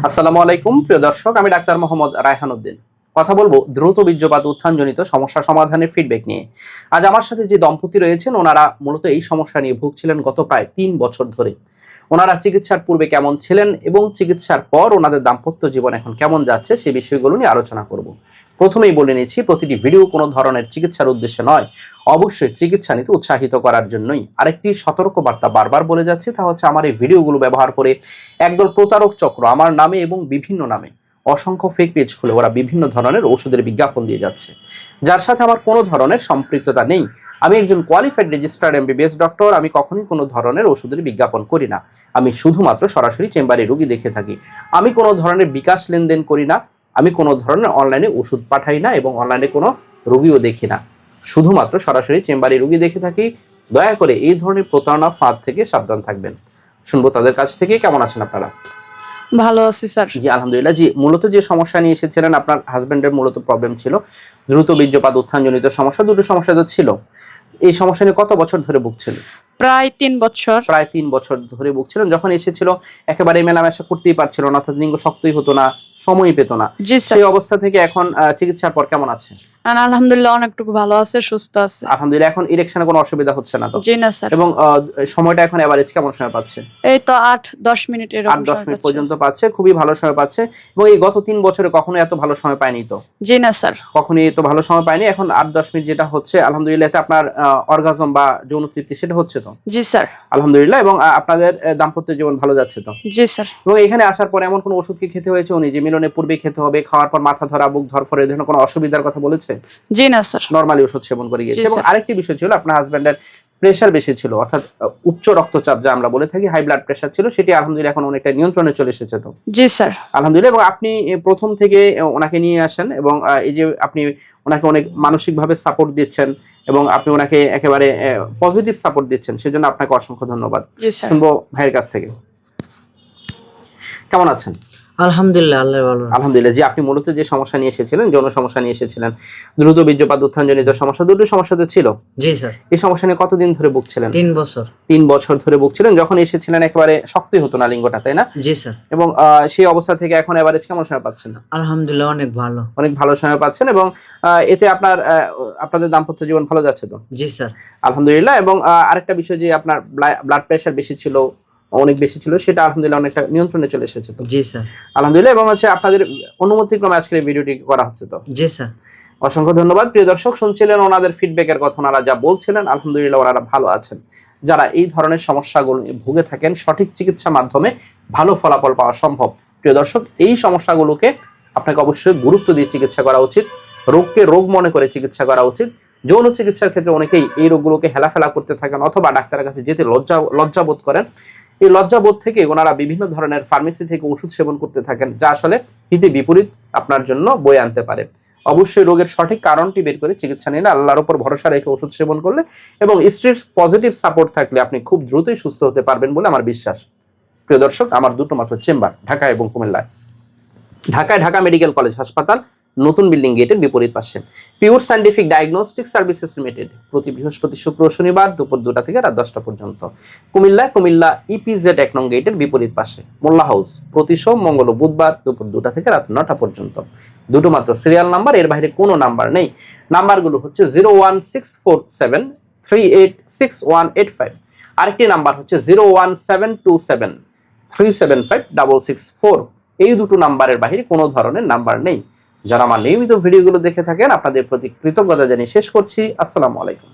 আসসালামু আলাইকুম প্রিয় দর্শক, আমি ডাক্তার মোহাম্মদ রায়হান উদ্দিন। কথা বলবো দ্রুত বীর্যপাত উত্থানজনিত সমস্যা সমাধানের ফিডব্যাক নিয়ে। আজ আমার সাথে যে দম্পতি রয়েছেন, ওনারা মূলত এই সমস্যা নিয়ে ভুগছিলেন গত প্রায় ৩ বছর ধরে। ওনারা চিকিৎসার পূর্বে কেমন ছিলেন এবং চিকিৎসার পর ওনাদের দাম্পত্য জীবন এখন কেমন যাচ্ছে, সেই বিষয়গুলো নিয়ে আলোচনা করব। প্রথমেই বলে নিচ্ছি, প্রতিটি ভিডিও কোনো ধরনের চিকিৎসার উদ্দেশ্যে নয়, অবশ্যই চিকিৎসা নিতে উৎসাহিত করার জন্যই। আরেকটি সতর্ক বার্তা বারবার বলে যাচ্ছি, তা হচ্ছে আমার এই ভিডিওগুলো ব্যবহার করে একদল প্রতারক চক্র আমার নামে এবং বিভিন্ন নামে অসংখ্য ফেক পেজ খুলে ওরা বিভিন্ন ধরনের ওষুধের বিজ্ঞাপন দিয়ে যাচ্ছে, যার সাথে আমার কোনো ধরনের সম্পৃক্ততা নেই। আমি একজন কোয়ালিফাইড রেজিস্টার্ড এমবিবিএস ডক্টর। আমি কখনোই কোনো ধরনের ওষুধের বিজ্ঞাপন করি না। আমি শুধুমাত্র সরাসরি চেম্বারে রোগী দেখে থাকি। আমি কোনো ধরনের বিকাশ লেনদেন করি না। আমি কোনো ধরনের অনলাইনে ওষুধ পাঠাই না এবং অনলাইনে কোনো রোগীও দেখি না। শুধুমাত্র সরাসরি চেম্বারে রোগী দেখে থাকি। দয়া করে এই ধরনের প্রতারণা ফাঁদ থেকে সাবধান থাকবেন। শুনবো তাদের কাছ থেকে। কেমন আছেন আপনারা? ভালো আছি স্যার। জি আলহামদুলিল্লাহ। জি, মূলত যে সমস্যা নিয়ে এসেছিলেন, আপনার হাজবেন্ডের মূলত প্রবলেম ছিল দ্রুত বীর্যপাত উত্থানজনিত সমস্যা। দুটো সমস্যা তো ছিল। এই সমস্যা নিয়ে কত বছর ধরে ভুগছিলেন? প্রায় ৩ বছর। প্রায় ৩ বছর ধরে ভুগছিলেন। যখন এসেছিল একেবারে মেলামেশা করতেই পারছিল না, অর্থাৎ লিঙ্গ শক্তই হতো না, সময়ই পেত না। জি স্যার। সেই অবস্থা থেকে এখন চিকিৎসার পর কেমন আছে? আলহামদুলিল্লাহ অনেকটুকু ভালো আছে, সুস্থ আছে। আলহামদুলিল্লাহ। এখন ইরেকশনে কোনো অসুবিধা হচ্ছে না তো? জি না স্যার। এবং সময়টা এখন এভারেজ কেমন সময় পাচ্ছে? এই তো ৮-১০ মিনিট এরকম ৮-১০ মিনিট পর্যন্ত পাচ্ছে। খুবই ভালো সময় পাচ্ছে। এবং এই গত ৩ বছরে কখনো এত ভালো সময় পায়নি তো? জি না স্যার। কখনোই এত ভালো সময় পায়নি। এখন ৮-১০ মিনিট যেটা হচ্ছে, আলহামদুলিল্লাহ, এতে আপনার অর্গাজম বা যৌন তৃপ্তি সেটা হচ্ছে তো? জি স্যার। আলহামদুলিল্লাহ। এবং আপনাদের দাম্পত্য জীবন ভালো যাচ্ছে তো? জি স্যার। এবং এখানে আসার পর এমন কোনো ওষুধ কি খেতে হয়েছে উনি, যে মিলনের পূর্বে খেতে হবে, খাওয়ার পর মাথা ধরা, বুক ধরফর, এই ধরনের কোনো অসুবিধার কথা বলেছে? জি না স্যার। নরমালি ওষুধ সেবন করে গিয়েছে। জি এবং স্যার। আরেকটি বিষয় ছিল, আপনার হাজবেন্ডের প্রেশার বেশি ছিল, অর্থাৎ উচ্চ রক্তচাপ যা আমরা বলে থাকি, হাই ব্লাড প্রেশার ছিল, সেটি আলহামদুলিল্লাহ এখন অনেকটা নিয়ন্ত্রণে চলে এসেছে তো? জি স্যার। আলহামদুলিল্লাহ। এবং আপনি প্রথম থেকে ওনাকে নিয়ে আসেন এবং এই যে আপনি ওনাকে অনেক মানসিকভাবে সাপোর্ট দিচ্ছেন এবং আপনি ওনাকে একেবারে পজিটিভ সাপোর্ট দিচ্ছেন, সেজন্য আপনাকে অসংখ্য ধন্যবাদ। জি স্যার। শুনবো ভাইয়ের কাছ থেকে। কেমন আছেন? আলহামদুলিল্লাহ, আল্লাহ ভালো রাখছে। আলহামদুলিল্লাহ। জি, আপনি মূলত যে সমস্যা নিয়ে এসেছিলেন, যৌন সমস্যা নিয়ে এসেছিলেন, দ্রুত বীর্যপাত উত্থানজনিত সমস্যা, দুটো সমস্যা তো ছিল। জি স্যার। এই সমস্যা নিয়ে কতদিন ধরে ভুগছিলেন? ৩ বছর। ৩ বছর ধরে ভুগছিলেন। যখন এসেছিলেন একেবারে শক্তই হতো না লিঙ্গটা, তাই না? জি স্যার। এবং সেই অবস্থা থেকে এখন এভারেজ কেমন সময় পাচ্ছেন? আলহামদুলিল্লাহ অনেক ভালো। অনেক ভালো সময় পাচ্ছেন। এবং এতে আপনাদের দাম্পত্য জীবন ভালো যাচ্ছে তো? জি স্যার। আলহামদুলিল্লাহ। এবং আরেকটা বিষয়, যে আপনার ব্লাড প্রেশার বেশি ছিল, অনেক বেশি ছিল, সেটা আলহামদুলিল্লাহ অনেকটা নিয়ন্ত্রণে চলে এসেছে তো? জি স্যার। আলহামদুলিল্লাহ। এবং হচ্ছে আপনাদের অনুমতিক্রমে আজকের এই ভিডিওটি করা হচ্ছে তো? জি স্যার। অসংখ্য ধন্যবাদ। প্রিয় দর্শক, শুনছিলেন ওনাদের ফিডব্যাকের কথা, ওনারা যা বলছিলেন, আলহামদুলিল্লাহ ওনারা ভালো আছেন। যারা এই ধরনের সমস্যাগুলো নিয়ে ভুগে থাকেন, সঠিক চিকিৎসার মাধ্যমে ভালো ফলাফল পাওয়া সম্ভব। প্রিয় দর্শক, এই সমস্যাগুলোকে আপনাকে অবশ্যই গুরুত্ব দিয়ে চিকিৎসা করা উচিত। রোগকে রোগ মনে করে চিকিৎসা করা উচিত। যৌন চিকিৎসার ক্ষেত্রে অনেকেই এই রোগগুলোকে হেলাফেলা করতে থাকেন অথবা ডাক্তারের কাছে যেতে লজ্জাবোধ করেন। এই লজ্জাবোধ থেকে ওনারা বিভিন্ন ধরনের ফার্মেসি থেকে ওষুধ সেবন করতে থাকেন, যা আসলে হিতে বিপরীত আপনার জন্য বয়ে আনতে পারে। অবশ্যই রোগের সঠিক কারণটি বের করে চিকিৎসা নিলে, আল্লাহর উপর ভরসা রেখে ওষুধ সেবন করলে এবং স্ত্রীর পজিটিভ সাপোর্ট থাকলে আপনি খুব দ্রুতই সুস্থ হতে পারবেন বলে আমার বিশ্বাস। প্রিয় দর্শক, আমার দুটো মাত্র চেম্বার ঢাকা এবং কুমিল্লায়। ঢাকায় ঢাকা মেডিকেল কলেজ হাসপাতাল, নতুন বিল্ডিং গেটের বিপরীত পাশে। Pure scientific diagnostic services limited, প্রতি বৃহস্পতি, শুক্র, শনিবার দুপুর 2টা থেকে রাত 10টা পর্যন্ত। কুমিল্লা ইপিজেড 1 নং গেটের বিপরীত পাশে। মোল্লা হাউস, প্রতি সোম, মঙ্গল ও বুধবার দুপুর 2টা থেকে রাত 9টা পর্যন্ত। দুটো মাত্র সিরিয়াল নাম্বার, এর বাইরে কোনো নাম্বার নেই। নাম্বারগুলো হচ্ছে 01647386185। আরেকটি নাম্বার হচ্ছে 01727375664। এই দুটো নাম্বারের বাইরে কোনো ধরনের নাম্বার নেই। যারা আমার নিয়মিত ভিডিওগুলো দেখে থাকেন, আপনাদের প্রতি কৃতজ্ঞতা জানিয়ে শেষ করছি। আসসালামু আলাইকুম।